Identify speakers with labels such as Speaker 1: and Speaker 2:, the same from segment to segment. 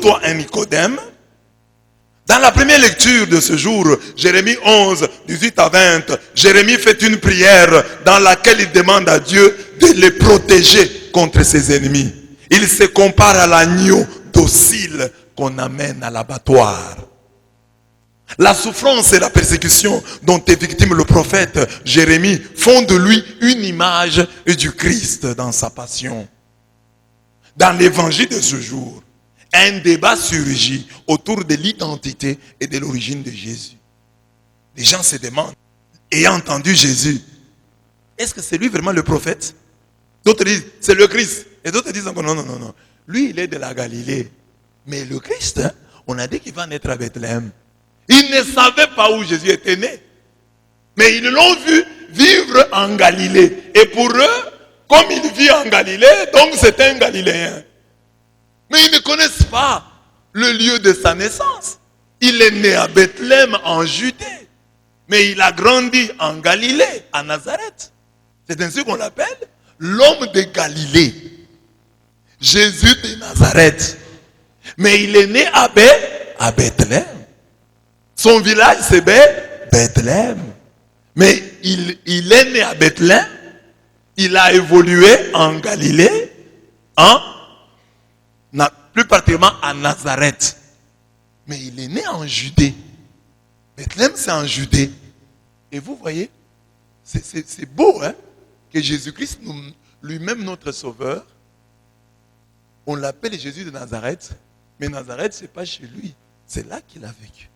Speaker 1: soit un Nicodème. Dans la première lecture de ce jour, Jérémie 11, 18 à 20, Jérémie fait une prière dans laquelle il demande à Dieu de les protéger contre ses ennemis. Il se compare à l'agneau docile qu'on amène à l'abattoir. La souffrance et la persécution dont est victime le prophète Jérémie font de lui une image du Christ dans sa passion. Dans l'évangile de ce jour, un débat surgit autour de l'identité et de l'origine de Jésus. Les gens se demandent, ayant entendu Jésus, est-ce que c'est lui vraiment le prophète? D'autres disent, c'est le Christ. Et d'autres disent encore, non. Lui, il est de la Galilée. Mais le Christ, hein, on a dit qu'il va naître à Bethléem. Ils ne savaient pas où Jésus était né. Mais ils l'ont vu vivre en Galilée. Et pour eux, comme il vit en Galilée, donc c'est un Galiléen. Mais ils ne connaissent pas le lieu de sa naissance. Il est né à Bethléem en Judée. Mais il a grandi en Galilée, à Nazareth. C'est ainsi qu'on l'appelle l'homme de Galilée. Jésus de Nazareth. Mais il est né à Bethléem. Son village c'est Bethléem. Mais il est né à Bethléem. Il a évolué en Galilée, plus particulièrement à Nazareth. Mais il est né en Judée. Bethléem, c'est en Judée. Et vous voyez, c'est beau, hein, que Jésus-Christ, lui-même notre Sauveur, on l'appelle Jésus de Nazareth. Mais Nazareth, ce n'est pas chez lui. C'est là qu'il a vécu.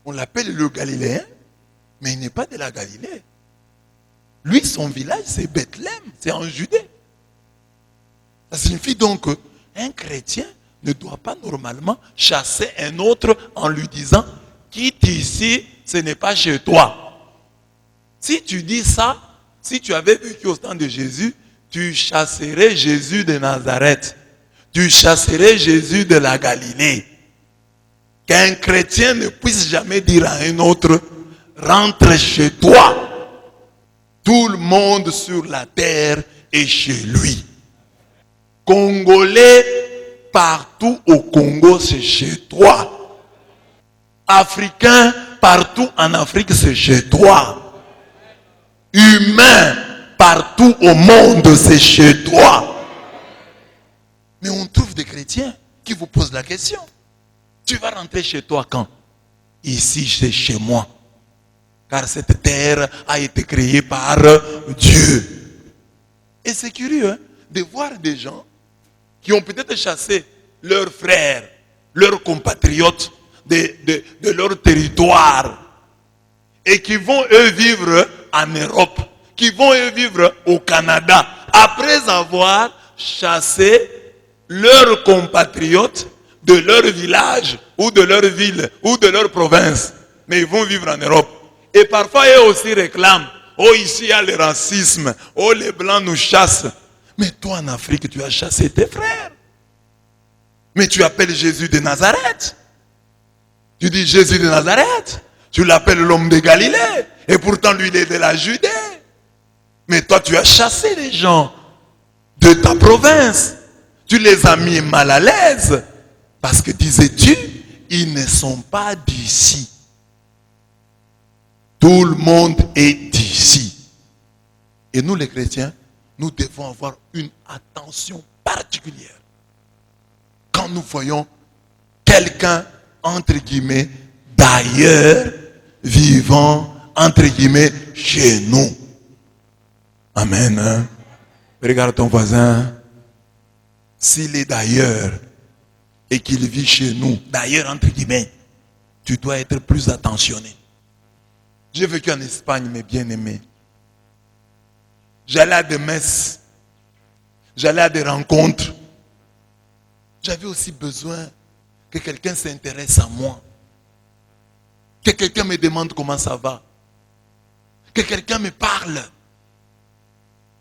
Speaker 1: On l'appelle le Galiléen, mais il n'est pas de la Galilée. Lui, son village, c'est Bethléem, c'est en Judée. Ça signifie donc qu'un chrétien ne doit pas normalement chasser un autre en lui disant « quitte ici, ce n'est pas chez toi ». Si tu dis ça, si tu avais vécu au temps de Jésus, tu chasserais Jésus de Nazareth. Tu chasserais Jésus de la Galilée. Qu'un chrétien ne puisse jamais dire à un autre « rentre chez toi ». Tout le monde sur la terre est chez lui. Congolais, partout au Congo, c'est chez toi. Africain, partout en Afrique, c'est chez toi. Humain, partout au monde, c'est chez toi. Mais on trouve des chrétiens qui vous posent la question. Tu vas rentrer chez toi quand? Ici, c'est chez moi. Car cette terre a été créée par Dieu. Et c'est curieux, hein, de voir des gens qui ont peut-être chassé leurs frères, leurs compatriotes de leur territoire. Et qui vont eux vivre en Europe. Qui vont eux vivre au Canada. Après avoir chassé leurs compatriotes de leur village ou de leur ville ou de leur province. Mais ils vont vivre en Europe. Et parfois, eux aussi réclament. Oh, ici, il y a le racisme. Oh, les Blancs nous chassent. Mais toi, en Afrique, tu as chassé tes frères. Mais tu appelles Jésus de Nazareth. Tu dis Jésus de Nazareth. Tu l'appelles l'homme de Galilée. Et pourtant, lui, il est de la Judée. Mais toi, tu as chassé les gens de ta province. Tu les as mis mal à l'aise. Parce que, disais-tu, ils ne sont pas d'ici. Tout le monde est d'ici. Et nous les chrétiens, nous devons avoir une attention particulière. Quand nous voyons quelqu'un, entre guillemets, d'ailleurs, vivant, entre guillemets, chez nous. Amen. Hein? Regarde ton voisin. S'il est d'ailleurs et qu'il vit chez nous, d'ailleurs, entre guillemets, tu dois être plus attentionné. J'ai vécu en Espagne, mes bien-aimés. J'allais à des messes. J'allais à des rencontres. J'avais aussi besoin que quelqu'un s'intéresse à moi. Que quelqu'un me demande comment ça va. Que quelqu'un me parle.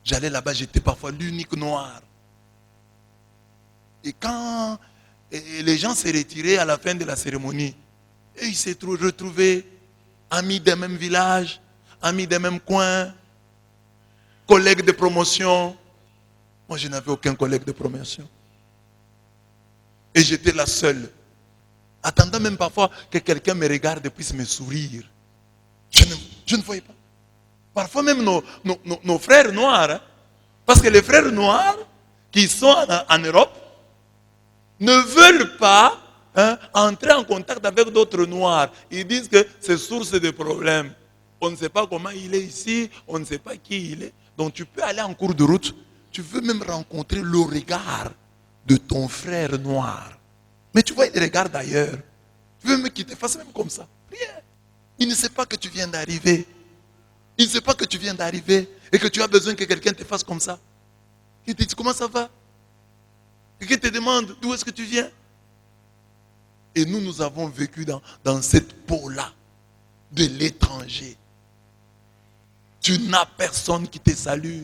Speaker 1: J'allais là-bas, j'étais parfois l'unique noir. Et quand les gens se retiraient à la fin de la cérémonie, et ils s'étaient retrouvés amis d'un même village, amis d'un même coin, collègues de promotion. Moi, je n'avais aucun collègue de promotion. Et j'étais la seule Attendant même parfois que quelqu'un me regarde et puisse me sourire. Je ne voyais pas. Parfois même nos frères noirs, hein, parce que les frères noirs qui sont en Europe ne veulent pas entrer en contact avec d'autres noirs. Ils disent que c'est source de problèmes. On ne sait pas comment il est ici, on ne sait pas qui il est. Donc tu peux aller en cours de route, tu veux même rencontrer le regard de ton frère noir. Mais tu vois, il regarde ailleurs. Tu veux même qu'il te fasse même comme ça. Rien. Il ne sait pas que tu viens d'arriver. Il ne sait pas que tu viens d'arriver et que tu as besoin que quelqu'un te fasse comme ça. Il te dit comment ça va? Quelqu'un te demande d'où est-ce que tu viens? Et nous avons vécu dans cette peau-là de l'étranger. Tu n'as personne qui te salue.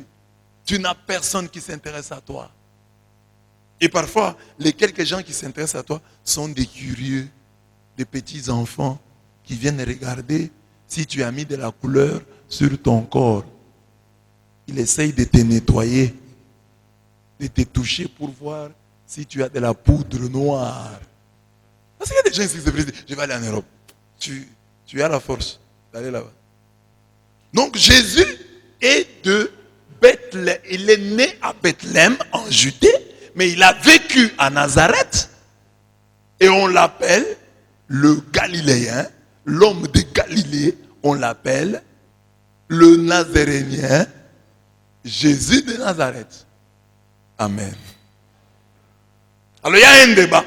Speaker 1: Tu n'as personne qui s'intéresse à toi. Et parfois, les quelques gens qui s'intéressent à toi sont des curieux, des petits enfants qui viennent regarder si tu as mis de la couleur sur ton corps. Ils essayent de te nettoyer, de te toucher pour voir si tu as de la poudre noire. Parce qu'il y a des gens qui se disent, je vais aller en Europe. Tu as la force d'aller là-bas. Donc Jésus est de Bethléem. Il est né à Bethléem, en Judée, mais il a vécu à Nazareth. Et on l'appelle le Galiléen, l'homme de Galilée, on l'appelle le Nazarénien, Jésus de Nazareth. Amen. Alors il y a un débat.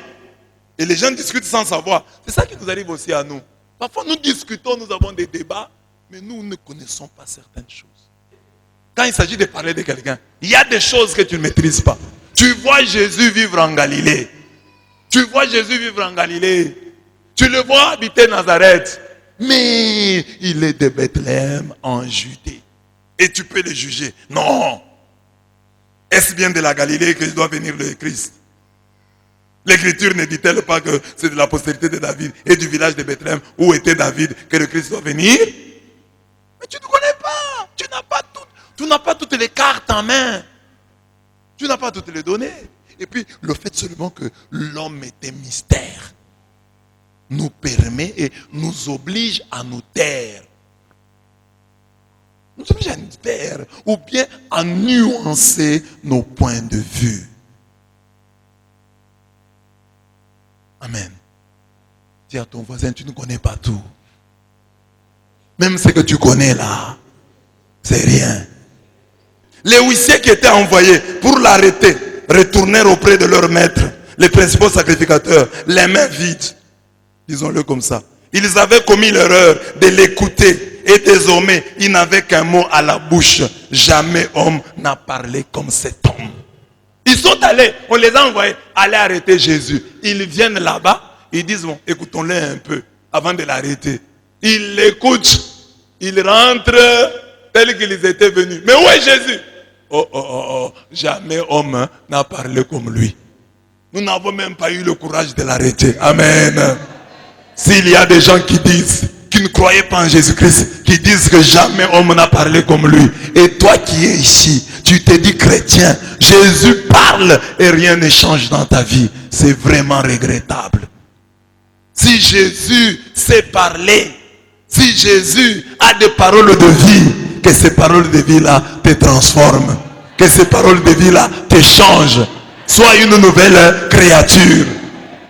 Speaker 1: Et les gens discutent sans savoir. C'est ça qui nous arrive aussi à nous. Parfois nous discutons, nous avons des débats, mais nous ne connaissons pas certaines choses. Quand il s'agit de parler de quelqu'un, il y a des choses que tu ne maîtrises pas. Tu vois Jésus vivre en Galilée. Tu vois Jésus vivre en Galilée. Tu le vois habiter Nazareth. Mais il est de Bethléem en Judée. Et tu peux le juger. Non. Est-ce bien de la Galilée que doit venir le Christ? L'Écriture ne dit-elle pas que c'est de la postérité de David et du village de Bethléem où était David que le Christ doit venir? Mais tu ne connais pas. Tu n'as pas toutes les cartes en main. Tu n'as pas toutes les données. Et puis, le fait seulement que l'homme est un mystère nous permet et nous oblige à nous taire. Nous oblige à nous taire ou bien à nuancer nos points de vue. Amen. Dis à ton voisin, tu ne connais pas tout. Même ce que tu connais là, c'est rien. Les huissiers qui étaient envoyés pour l'arrêter retournèrent auprès de leur maître, les principaux sacrificateurs, les mains vides. Disons-le comme ça. Ils avaient commis l'erreur de l'écouter et désormais, ils n'avaient qu'un mot à la bouche. Jamais homme n'a parlé comme cet homme. Ils sont allés, on les a envoyés, aller arrêter Jésus. Ils viennent là-bas, ils disent, bon, écoutons-le un peu avant de l'arrêter. Ils l'écoutent, ils rentrent tels qu'ils étaient venus. Mais où est Jésus? Oh, jamais homme n'a parlé comme lui. Nous n'avons même pas eu le courage de l'arrêter. Amen. S'il y a des gens qui disent, qui ne croyaient pas en Jésus-Christ, qui disent que jamais homme n'a parlé comme lui, et toi qui es ici, tu te dis chrétien, Jésus parle et rien ne change dans ta vie, c'est vraiment regrettable. Si Jésus sait parler, si Jésus a des paroles de vie, que ces paroles de vie-là te transforment, que ces paroles de vie-là te changent, sois une nouvelle créature.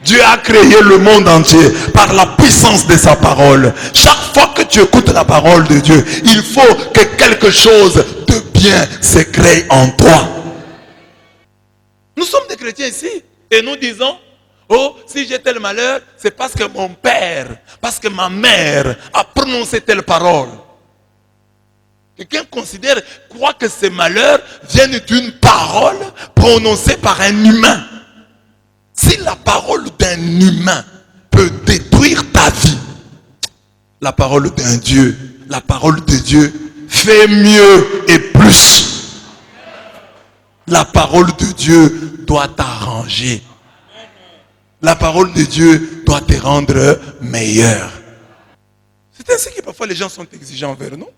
Speaker 1: Dieu a créé le monde entier par la puissance de sa parole. Chaque fois que tu écoutes la parole de Dieu, il faut que quelque chose de bien se crée en toi. Nous sommes des chrétiens ici et nous disons, oh, si j'ai tel malheur, c'est parce que mon père, parce que ma mère a prononcé telle parole. Quelqu'un croit que ces malheurs viennent d'une parole prononcée par un humain. Si la parole d'un humain peut détruire ta vie, la parole d'un Dieu, la parole de Dieu fait mieux et plus. La parole de Dieu doit t'arranger. La parole de Dieu doit te rendre meilleur. C'est ainsi que parfois les gens sont exigeants envers nous.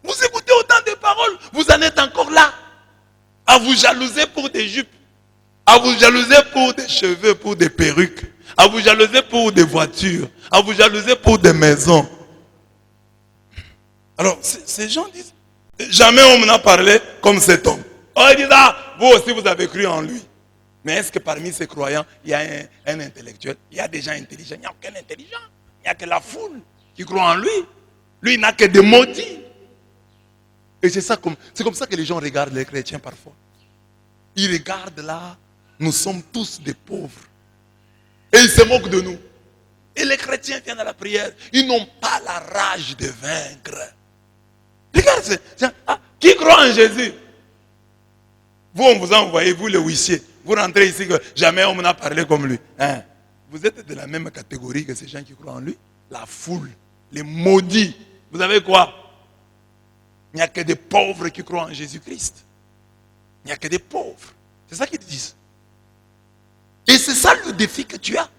Speaker 1: Vous écoutez autant de paroles, vous en êtes encore là, à vous jalouser pour des jupes, à vous jalouser pour des cheveux, pour des perruques, à vous jalouser pour des voitures, à vous jalouser pour des maisons. Alors, ces gens disent, jamais on n'a parlé comme cet homme. Oh, ils disent, ah, vous aussi vous avez cru en lui. Mais est-ce que parmi ces croyants, il y a un intellectuel? Il y a des gens intelligents. Il n'y a aucun intelligent. Il n'y a que la foule qui croit en lui. Lui, il n'a que des maudits. Et c'est comme ça que les gens regardent les chrétiens parfois. Ils regardent là, nous sommes tous des pauvres. Et ils se moquent de nous. Et les chrétiens viennent à la prière. Ils n'ont pas la rage de vaincre. Regarde, qui croit en Jésus? Vous, on vous a envoyé, vous les huissiers. Vous rentrez ici que jamais on n'a parlé comme lui. Hein? Vous êtes de la même catégorie que ces gens qui croient en lui. La foule, les maudits. Vous savez quoi? Il n'y a que des pauvres qui croient en Jésus-Christ. Il n'y a que des pauvres. C'est ça qu'ils disent. Et c'est ça le défi que tu as.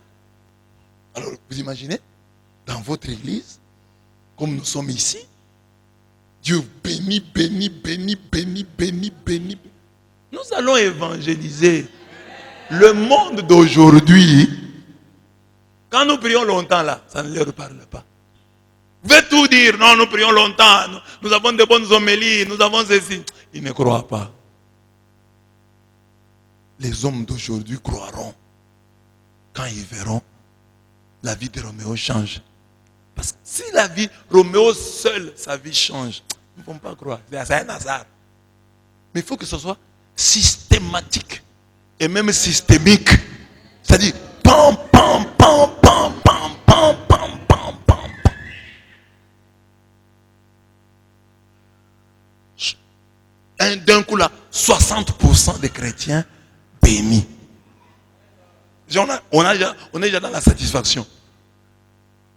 Speaker 1: Alors, vous imaginez, dans votre église, comme nous sommes ici, Dieu bénit, bénit, bénit, bénit, bénit, bénit. Nous allons évangéliser le monde d'aujourd'hui. Quand nous prions longtemps là, ça ne leur parle pas. Vous pouvez tout dire, non, nous prions longtemps, nous avons de bonnes homélies, nous avons ceci. Ils ne croient pas. Les hommes d'aujourd'hui croiront quand ils verront la vie de Roméo change. Parce que si la vie, Roméo seul, sa vie change, ils ne vont pas croire. C'est un hasard. Mais il faut que ce soit systématique et même systémique. C'est-à-dire, pam, pam, pam, pam, pam, pam, pam, pam, pam. D'un coup là, 60% des chrétiens bénis. On est déjà dans la satisfaction.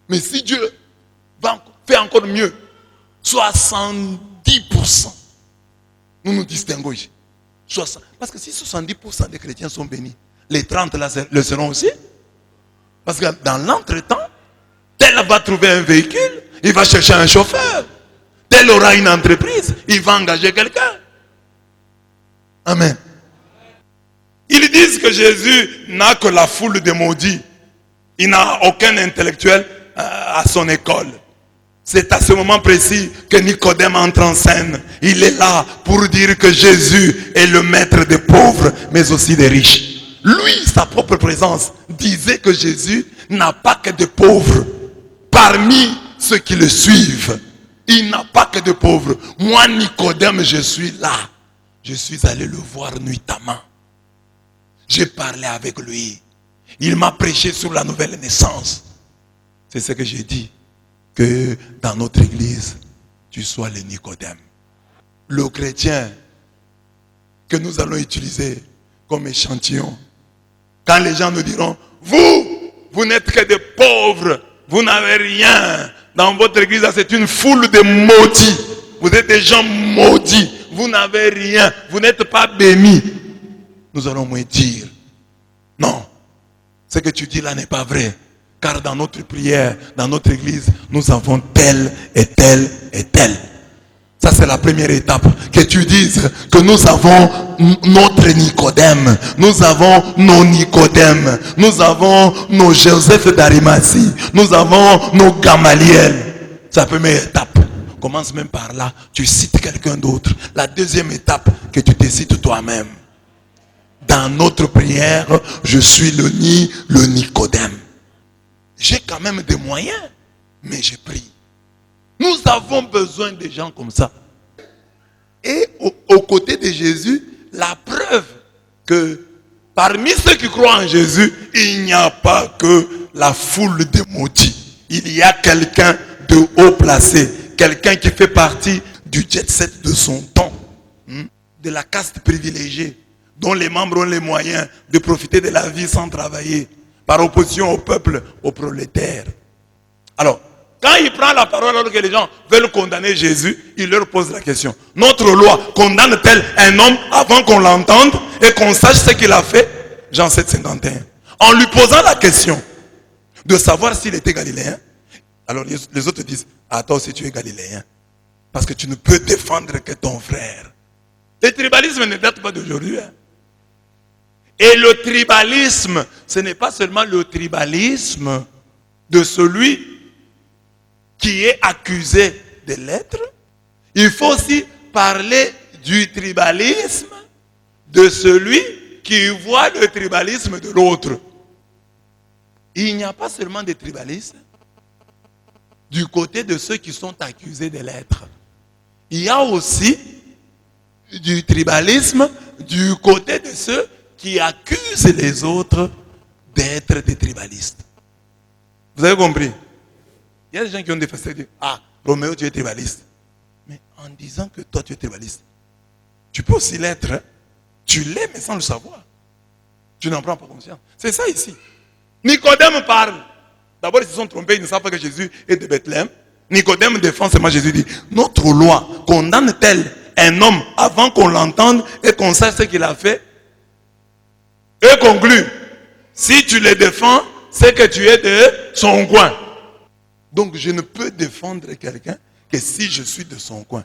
Speaker 1: Mais si Dieu fait encore mieux, 70%, nous nous distinguons ici. Parce que si 70% des chrétiens sont bénis, les 30 là le seront aussi. Parce que dans l'entretemps, tel va trouver un véhicule, il va chercher un chauffeur. Tel aura une entreprise, il va engager quelqu'un. Amen. Ils disent que Jésus n'a que la foule de maudits. Il n'a aucun intellectuel à son école. C'est à ce moment précis que Nicodème entre en scène. Il est là pour dire que Jésus est le maître des pauvres, mais aussi des riches. Lui, sa propre présence, disait que Jésus n'a pas que de pauvres. Parmi ceux qui le suivent, il n'a pas que de pauvres. Moi, Nicodème, je suis là. Je suis allé le voir nuitamment. J'ai parlé avec lui. Il m'a prêché sur la nouvelle naissance. C'est ce que j'ai dit. Que dans notre église, tu sois le Nicodème. Le chrétien que nous allons utiliser comme échantillon. Quand les gens nous diront, vous n'êtes que des pauvres, vous n'avez rien. Dans votre église, c'est une foule de maudits. Vous êtes des gens maudits. Vous n'avez rien. Vous n'êtes pas bénis. Nous allons moins dire, non, ce que tu dis là n'est pas vrai. Car dans notre prière, dans notre église, nous avons tel et tel et tel. Ça c'est la première étape. Que tu dises que nous avons notre Nicodème. Nous avons nos Nicodème. Nous avons nos Joseph d'Arimathie. Nous avons nos Gamaliel. C'est la première étape. Commence même par là. Tu cites quelqu'un d'autre. La deuxième étape, que tu te cites toi-même. Dans notre prière, je suis le Nicodème. J'ai quand même des moyens, mais je prie. Nous avons besoin de gens comme ça. Et aux côtés de Jésus, la preuve que parmi ceux qui croient en Jésus, il n'y a pas que la foule de maudits. Il y a quelqu'un de haut placé, quelqu'un qui fait partie du jet set de son temps, de la caste privilégiée, dont les membres ont les moyens de profiter de la vie sans travailler, par opposition au peuple, aux prolétaires. Alors, quand il prend la parole alors que les gens veulent condamner Jésus, il leur pose la question. Notre loi condamne-t-elle un homme avant qu'on l'entende et qu'on sache ce qu'il a fait? Jean 7, 51. En lui posant la question de savoir s'il était galiléen, alors les autres disent, ah toi aussi tu es galiléen. Parce que tu ne peux défendre que ton frère. Le tribalisme ne date pas d'aujourd'hui. Et le tribalisme, ce n'est pas seulement le tribalisme de celui qui est accusé de l'être. Il faut aussi parler du tribalisme de celui qui voit le tribalisme de l'autre. Il n'y a pas seulement des tribalistes du côté de ceux qui sont accusés de l'être. Il y a aussi du tribalisme du côté de ceux qui accusent les autres d'être des tribalistes. Vous avez compris? Il y a des gens qui ont des facettes de dire, ah, Roméo, tu es tribaliste. Mais en disant que toi, tu es tribaliste, tu peux aussi l'être. Hein? Tu l'es, mais sans le savoir. Tu n'en prends pas conscience. C'est ça ici. Nicodème parle. D'abord, ils se sont trompés, ils ne savent pas que Jésus est de Bethléem. Nicodème défend seulement Jésus dit, notre loi condamne-t-elle un homme avant qu'on l'entende et qu'on sache ce qu'il a fait? Et conclut, si tu le défends, c'est que tu es de son coin. Donc je ne peux défendre quelqu'un que si je suis de son coin.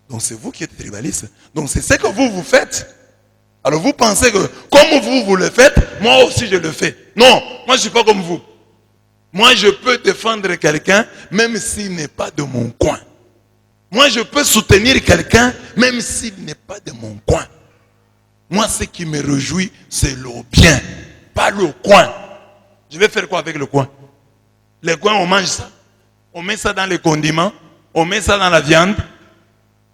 Speaker 1: Donc c'est vous qui êtes tribaliste. Donc c'est ce que vous faites. Alors vous pensez que comme vous le faites, moi aussi je le fais. Non, moi je ne suis pas comme vous. Moi je peux défendre quelqu'un même s'il n'est pas de mon coin. Moi je peux soutenir quelqu'un même s'il n'est pas de mon coin. Moi ce qui me réjouit c'est le bien, pas le coin. Je vais faire quoi avec le coin? Le coin on mange ça. On met ça dans les condiments, on met ça dans la viande.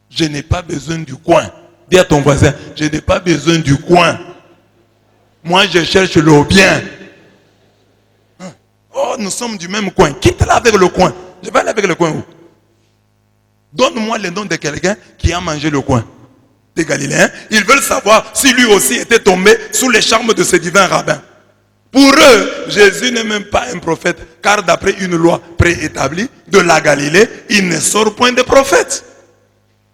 Speaker 1: Je n'ai pas besoin du coin. Dis à ton voisin, je n'ai pas besoin du coin. Moi, je cherche le bien. Oh, nous sommes du même coin. Quitte-la avec le coin. Je vais aller avec le coin où? Donne-moi le nom de quelqu'un qui a mangé le coin. Des Galiléens. Ils veulent savoir si lui aussi était tombé sous les charmes de ce divin rabbin. Pour eux, Jésus n'est même pas un prophète, car d'après une loi préétablie de la Galilée, il ne sort point de prophète.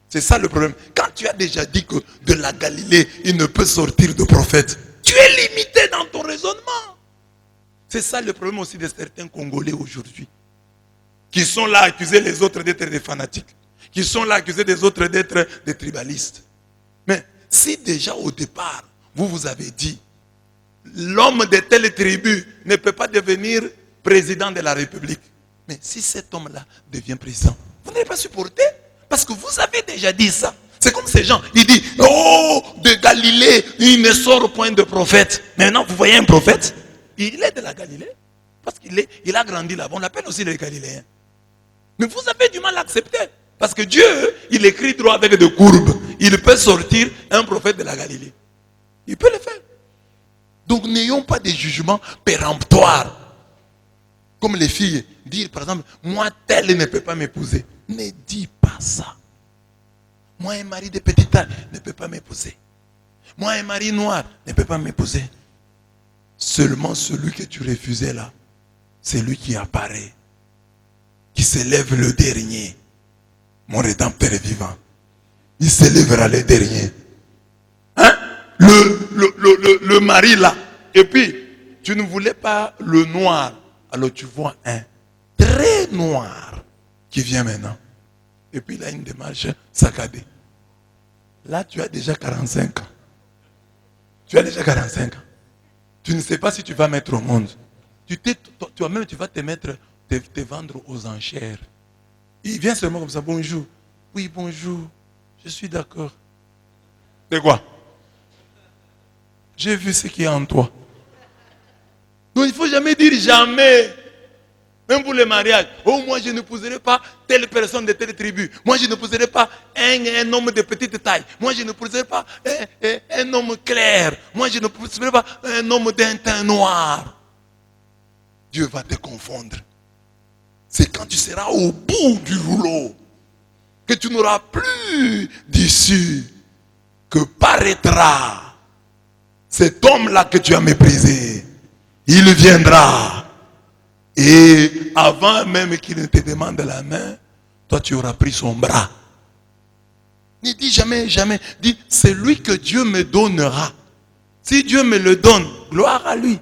Speaker 1: C'est ça le problème. Quand tu as déjà dit que de la Galilée, il ne peut sortir de prophète, tu es limité dans ton raisonnement. C'est ça le problème aussi de certains Congolais aujourd'hui, qui sont là à accuser les autres d'être des fanatiques, qui sont là à accuser les autres d'être des tribalistes. Mais si déjà au départ, vous avez dit, l'homme de telle tribu ne peut pas devenir président de la République. Mais si cet homme-là devient président, vous n'allez pas supporter. Parce que vous avez déjà dit ça. C'est comme ces gens. Ils disent, oh, de Galilée, il ne sort point de prophète. Maintenant, vous voyez un prophète, il est de la Galilée. Parce qu'il a grandi là-bas. On l'appelle aussi les Galiléens. Mais vous avez du mal à accepter. Parce que Dieu, il écrit droit avec des courbes. Il peut sortir un prophète de la Galilée. Il peut le faire. Donc n'ayons pas des jugements péremptoires. Comme les filles, dire par exemple, moi tel ne peut pas m'épouser. Ne dis pas ça. Moi un mari de petite taille ne peut pas m'épouser. Moi un mari noir ne peut pas m'épouser. Seulement celui que tu refusais là, c'est lui qui apparaît. Qui s'élève le dernier. Mon rédempteur est vivant. Il s'élèvera le dernier. Hein? Le mari là. Et puis, tu ne voulais pas le noir. Alors tu vois un très noir qui vient maintenant. Et puis il a une démarche saccadée. Là, tu as déjà 45 ans. Tu as déjà 45 ans. Tu ne sais pas si tu vas mettre au monde. Toi-même, tu vas te mettre, te vendre aux enchères. Il vient seulement comme ça, bonjour. Oui, bonjour. Je suis d'accord. De quoi? J'ai vu ce qui est en toi. Donc il ne faut jamais dire jamais. Même pour le mariage. Oh, moi je n'épouserai pas telle personne de telle tribu. Moi je n'épouserai pas un homme de petite taille. Moi je n'épouserai pas un homme clair. Moi je n'épouserai pas un homme d'un teint noir. Dieu va te confondre. C'est quand tu seras au bout du rouleau que tu n'auras plus d'issue que paraîtra cet homme-là que tu as méprisé. Il viendra. Et avant même qu'il ne te demande la main, toi tu auras pris son bras. Ne dis jamais, jamais. Dis, c'est lui que Dieu me donnera. Si Dieu me le donne, gloire à lui.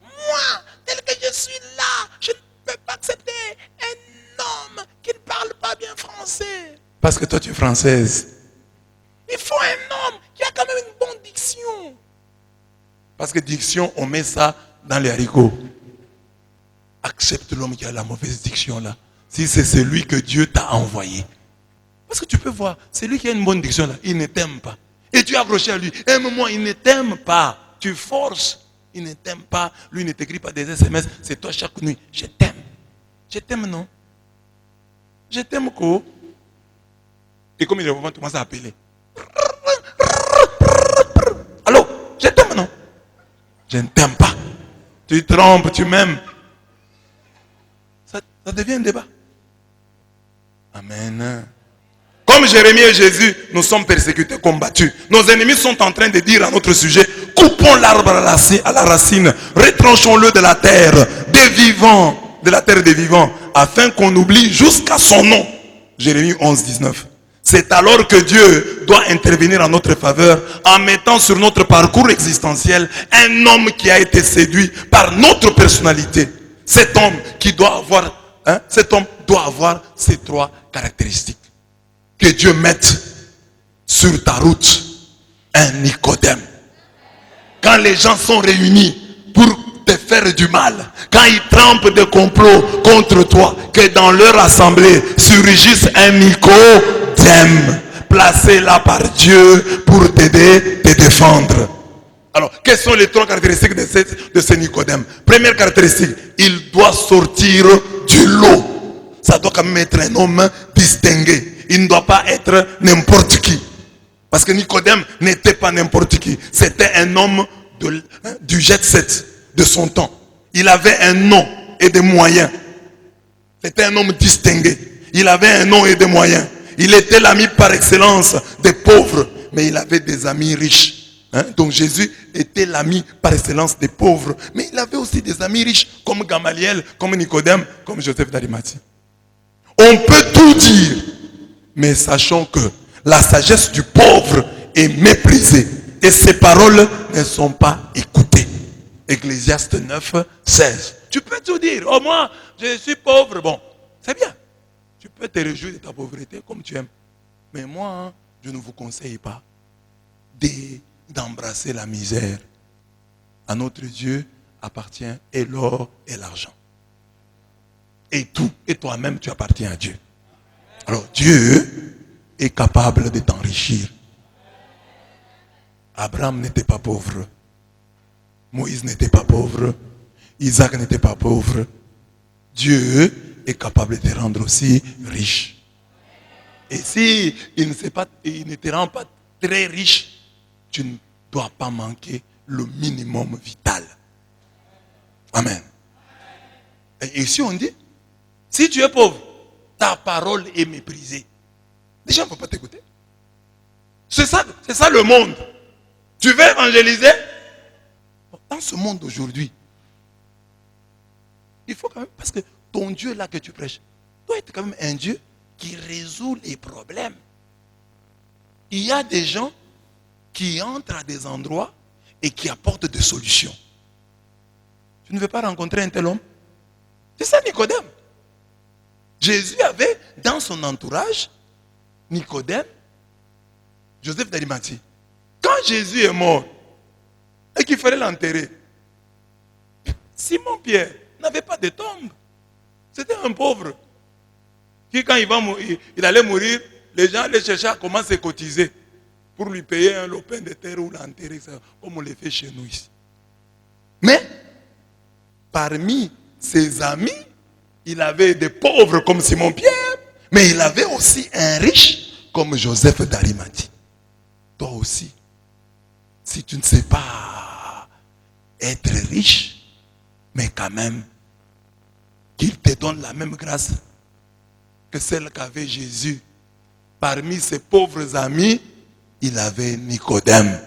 Speaker 1: Moi, tel que je suis là, je ne peux pas accepter un homme qui ne parle pas bien français. Parce que toi tu es française. Il faut un homme qui a quand même une bonne diction. Parce que diction, on met ça dans les haricots. Accepte l'homme qui a la mauvaise diction là. Si c'est celui que Dieu t'a envoyé. Parce que tu peux voir, celui qui a une bonne diction là, il ne t'aime pas. Et tu es accroché à lui. Aime-moi, il ne t'aime pas. Tu forces, il ne t'aime pas. Lui ne t'écrit pas des SMS. C'est toi chaque nuit. Je t'aime. Je t'aime, non? Je t'aime, quoi? Et comme il est vraiment, tu commences à appeler. Allô? Je t'aime, non? Je ne t'aime pas. Tu te trompes, tu m'aimes. Ça devient un débat. Amen. Comme Jérémie et Jésus, nous sommes persécutés, combattus. Nos ennemis sont en train de dire à notre sujet, coupons l'arbre à la racine, retranchons-le de la terre des vivants, de la terre des vivants, afin qu'on oublie jusqu'à son nom. Jérémie 11, 19. C'est alors que Dieu doit intervenir en notre faveur en mettant sur notre parcours existentiel un homme qui a été séduit par notre personnalité. Cet homme doit avoir ces trois caractéristiques. Que Dieu mette sur ta route un Nicodème. Quand les gens sont réunis pour te faire du mal, quand ils trempent des complots contre toi, que dans leur assemblée surgisse un Nicodème, placé là par Dieu pour t'aider, te défendre. Alors, quelles sont les trois caractéristiques de ce Nicodème? Première caractéristique, il doit sortir du lot. Ça doit quand même être un homme distingué. Il ne doit pas être n'importe qui. Parce que Nicodème n'était pas n'importe qui. C'était un homme du jet set de son temps. Il avait un nom et des moyens. C'était un homme distingué. Il avait un nom et des moyens. Il était l'ami par excellence des pauvres. Mais il avait des amis riches. Donc Jésus était l'ami par excellence des pauvres. Mais il avait aussi des amis riches comme Gamaliel, comme Nicodème, comme Joseph d'Arimathie. On peut tout dire. Mais sachons que la sagesse du pauvre est méprisée et ses paroles ne sont pas écoutées. Ecclésiaste 9, 16. Tu peux tout dire. Oh, moi, je suis pauvre. Bon, c'est bien. Tu peux te réjouir de ta pauvreté comme tu aimes. Mais moi, je ne vous conseille pas d'embrasser la misère. À notre Dieu appartient et l'or et l'argent. Et tout. Et toi-même, tu appartiens à Dieu. Alors Dieu est capable de t'enrichir. Abraham n'était pas pauvre. Moïse n'était pas pauvre. Isaac n'était pas pauvre. Dieu est capable de te rendre aussi riche. Et si il ne te rend pas très riche, tu ne dois pas manquer le minimum vital. Amen. Et ici on dit, si tu es pauvre, ta parole est méprisée. Les gens ne vont pas t'écouter. C'est ça le monde. Tu veux évangéliser? Dans ce monde d'aujourd'hui, il faut quand même, parce que ton Dieu là que tu prêches, doit être quand même un Dieu qui résout les problèmes. Il y a des gens qui entrent à des endroits et qui apportent des solutions. Tu ne veux pas rencontrer un tel homme? C'est ça Nicodème. Jésus avait dans son entourage Nicodème, Joseph d'Arimathie. Quand Jésus est mort et qu'il fallait l'enterrer, Simon-Pierre n'avait pas de tombe. C'était un pauvre qui, quand il allait mourir, les gens allaient chercher à comment se cotiser pour lui payer un lopin de terre ou l'enterrer, comme on le fait chez nous ici. Mais parmi ses amis, il avait des pauvres comme Simon-Pierre, mais il avait aussi un riche comme Joseph d'Arimathie. Toi aussi, si tu ne sais pas être riche, mais quand même, qu'il te donne la même grâce que celle qu'avait Jésus. Parmi ses pauvres amis, il avait Nicodème.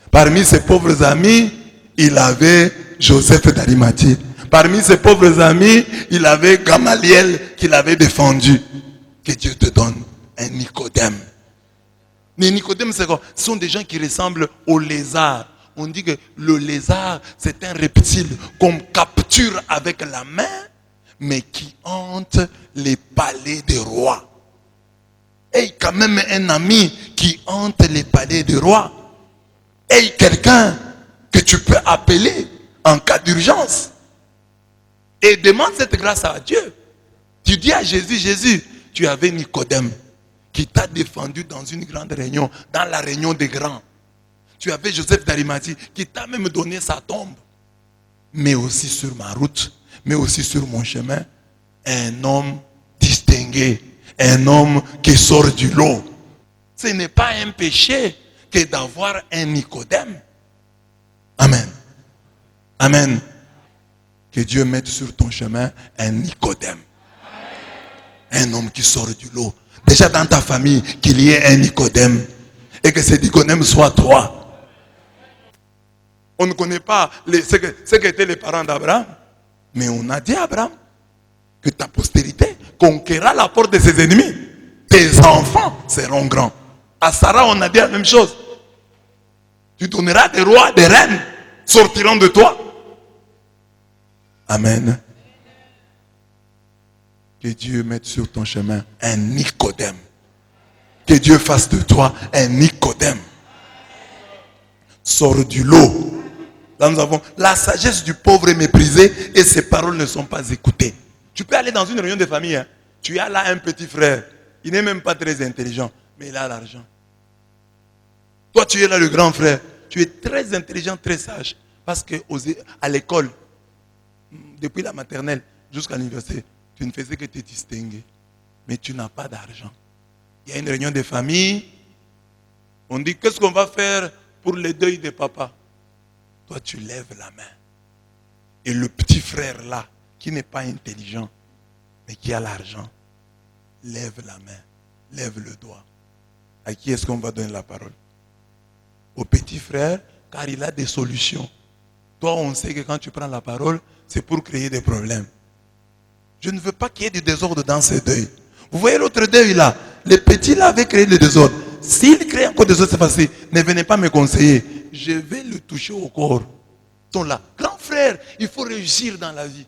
Speaker 1: Parmi ses pauvres amis, il avait Joseph d'Arimathie. Parmi ses pauvres amis, il avait Gamaliel qui l'avait défendu. Que Dieu te donne un Nicodème. Les Nicodèmes, c'est quoi? Ce sont des gens qui ressemblent aux lézards. On dit que le lézard, c'est un reptile qu'on capture avec la main, mais qui hante les palais des rois. Et quand même un ami qui hante les palais des rois. Et quelqu'un que tu peux appeler en cas d'urgence. Et demande cette grâce à Dieu. Tu dis à Jésus, Jésus, tu avais Nicodème qui t'a défendu dans une grande réunion, dans la réunion des grands. Tu avais Joseph d'Arimathie qui t'a même donné sa tombe. Mais aussi sur ma route, mais aussi sur mon chemin, un homme distingué, un homme qui sort du lot. Ce n'est pas un péché que d'avoir un Nicodème. Amen. Amen. Que Dieu mette sur ton chemin un Nicodème. Un homme qui sort du lot. Déjà dans ta famille, qu'il y ait un Nicodème. Et que ce Nicodème soit toi. On ne connaît pas ce qu'étaient les parents d'Abraham. Mais on a dit à Abraham que ta postérité conquérera la porte de ses ennemis. Tes enfants seront grands. À Sarah, on a dit la même chose. Tu donneras des rois, des reines sortiront de toi. Amen. Que Dieu mette sur ton chemin un Nicodème. Que Dieu fasse de toi un Nicodème. Sors du lot. Là, nous avons la sagesse du pauvre est méprisée et ses paroles ne sont pas écoutées. Tu peux aller dans une réunion de famille. Hein. Tu as là un petit frère. Il n'est même pas très intelligent, mais il a l'argent. Toi, tu es là le grand frère. Tu es très intelligent, très sage. Parce qu'à l'école, depuis la maternelle jusqu'à l'université, tu ne faisais que te distinguer. Mais tu n'as pas d'argent. Il y a une réunion de famille. On dit, qu'est-ce qu'on va faire pour le deuil de papa? Toi, tu lèves la main. Et le petit frère là, qui n'est pas intelligent, mais qui a l'argent, lève la main, lève le doigt. À qui est-ce qu'on va donner la parole? Au petit frère, car il a des solutions. Toi, on sait que quand tu prends la parole, c'est pour créer des problèmes. Je ne veux pas qu'il y ait du désordre dans ce deuil. Vous voyez l'autre deuil là? Les petits là avaient créé le désordre. S'il crée encore des désordre, c'est facile. Ne venez pas me conseiller. Je vais le toucher au corps. Ils sont là. Grand frère, il faut réussir dans la vie.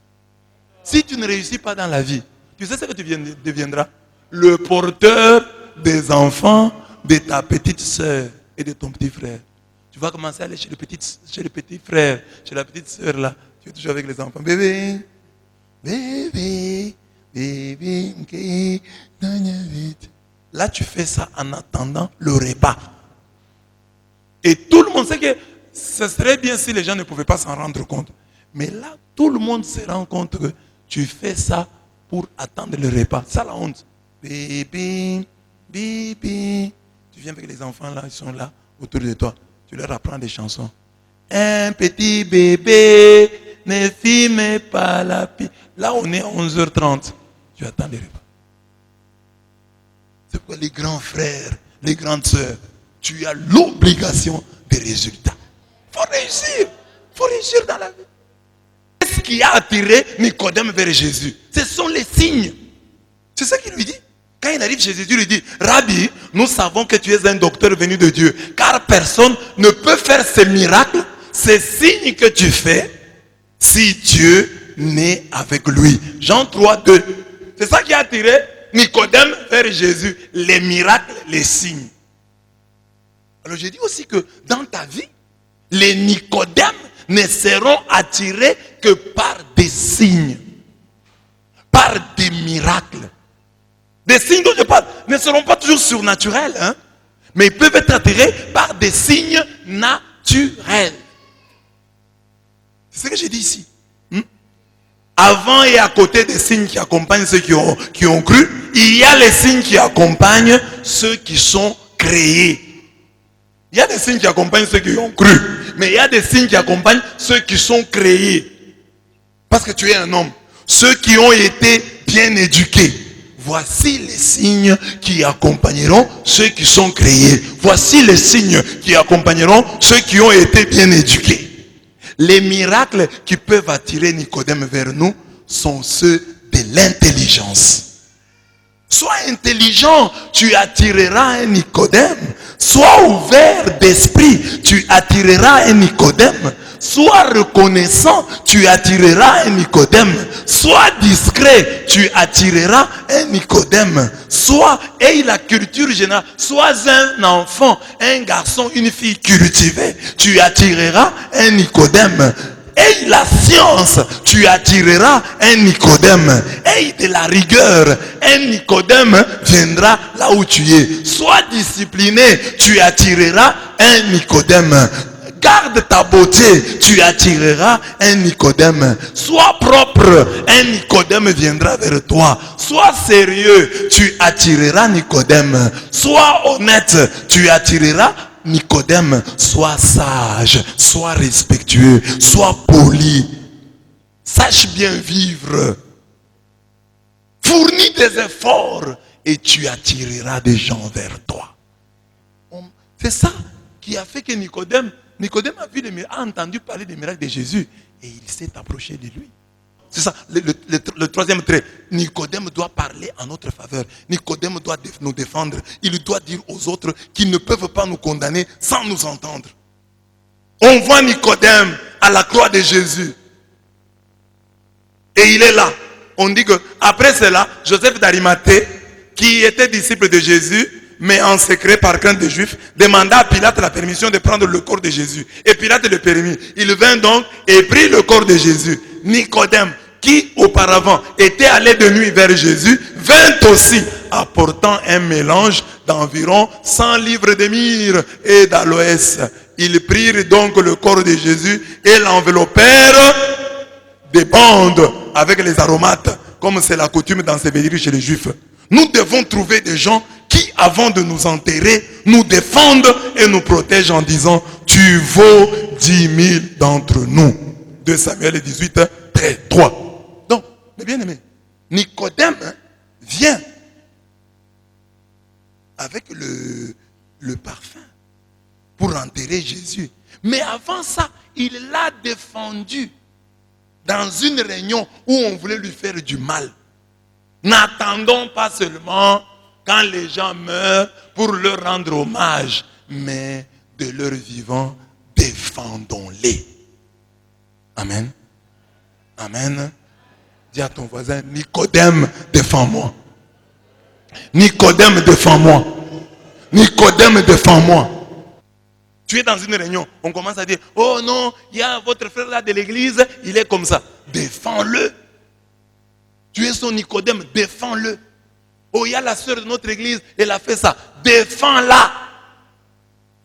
Speaker 1: Si tu ne réussis pas dans la vie, tu sais ce que tu deviendras? Le porteur des enfants de ta petite soeur et de ton petit frère. Tu vas commencer à aller chez le petit frère, chez la petite soeur là. Tu es toujours avec les enfants. Bébé, bébé, bébé, okay. Là, tu fais ça en attendant le repas. Et tout le monde sait que ce serait bien si les gens ne pouvaient pas s'en rendre compte. Mais là, tout le monde se rend compte que tu fais ça pour attendre le repas. Ça la honte. Bébé, bébé. Tu viens avec les enfants là, ils sont là, autour de toi. Tu leur apprends des chansons. Un petit bébé ne fume pas la pipe. Là, on est à 11h30. Tu attends les repas. C'est pourquoi les grands frères, les grandes sœurs, tu as l'obligation des résultats. Il faut réussir. Il faut réussir dans la vie. Qu'est-ce qui a attiré Nicodème vers Jésus? Ce sont les signes. C'est ça qu'il lui dit. Quand il arrive chez Jésus, il lui dit, Rabbi, nous savons que tu es un docteur venu de Dieu. Car personne ne peut faire ces miracles, ces signes que tu fais, si Dieu n'est avec lui. Jean 3, 2. C'est ça qui a attiré Nicodème vers Jésus. Les miracles, les signes. Alors je dis aussi que dans ta vie, les Nicodèmes ne seront attirés que par des signes, par des miracles. Des signes dont je parle ne seront pas toujours surnaturels, hein, mais ils peuvent être attirés par des signes naturels. C'est ce que j'ai dit ici. Avant et à côté des signes qui accompagnent ceux qui ont cru, il y a les signes qui accompagnent ceux qui sont créés. Il y a des signes qui accompagnent ceux qui ont cru, mais il y a des signes qui accompagnent ceux qui sont créés. Parce que tu es un homme. Ceux qui ont été bien éduqués. Voici les signes qui accompagneront ceux qui sont créés. Voici les signes qui accompagneront ceux qui ont été bien éduqués. Les miracles qui peuvent attirer Nicodème vers nous sont ceux de l'intelligence. Sois intelligent, tu attireras un Nicodème. Sois ouvert d'esprit, tu attireras un Nicodème. Sois reconnaissant, tu attireras un Nicodème. Sois discret, tu attireras un Nicodème. Aie la culture générale. Sois un enfant, un garçon, une fille cultivée, tu attireras un Nicodème. Aie la science, tu attireras un Nicodème. Aie de la rigueur, un Nicodème viendra là où tu es. Sois discipliné, tu attireras un Nicodème. Garde ta beauté, tu attireras un Nicodème. Sois propre, un Nicodème viendra vers toi. Sois sérieux, tu attireras Nicodème. Sois honnête, tu attireras Nicodème. Sois sage, sois respectueux, sois poli. Sache bien vivre. Fournis des efforts et tu attireras des gens vers toi. C'est ça qui a fait que Nicodème a entendu parler des miracles de Jésus et il s'est approché de lui. C'est ça, le troisième trait. Nicodème doit parler en notre faveur. Nicodème doit nous défendre. Il doit dire aux autres qu'ils ne peuvent pas nous condamner sans nous entendre. On voit Nicodème à la croix de Jésus. Et il est là. On dit que après cela, Joseph d'Arimathée, qui était disciple de Jésus, mais en secret par crainte des Juifs, demanda à Pilate la permission de prendre le corps de Jésus. Et Pilate le permit. Il vint donc et prit le corps de Jésus. Nicodème, qui auparavant était allé de nuit vers Jésus, vint aussi apportant un mélange d'environ 100 livres de myrrhe et d'aloès. Ils prirent donc le corps de Jésus et l'enveloppèrent des bandes avec les aromates, comme c'est la coutume d'ensevelir chez les Juifs. Nous devons trouver des gens qui, avant de nous enterrer, nous défendent et nous protègent en disant, tu vaux 10 000 d'entre nous. 2 Samuel 18, 3. Donc, mes bien-aimés, Nicodème vient avec le parfum pour enterrer Jésus. Mais avant ça, il l'a défendu dans une réunion où on voulait lui faire du mal. N'attendons pas seulement quand les gens meurent pour leur rendre hommage, mais de leur vivant, défendons-les. Amen. Amen. Dis à ton voisin, Nicodème, défends-moi. Nicodème, défends-moi. Nicodème, défends-moi. Tu es dans une réunion, on commence à dire, oh non, il y a votre frère là de l'église, il est comme ça. Défends-le. Tu es son Nicodème, défends-le. Oh, il y a la sœur de notre église, elle a fait ça. Défends-la.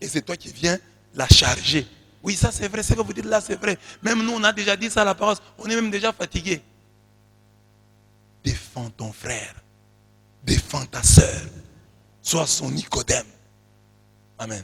Speaker 1: Et c'est toi qui viens la charger. Oui, ça c'est vrai, ce que vous dites là, c'est vrai. Même nous, on a déjà dit ça à la parole, on est même déjà fatigué. Défends ton frère. Défends ta sœur. Sois son Nicodème. Amen.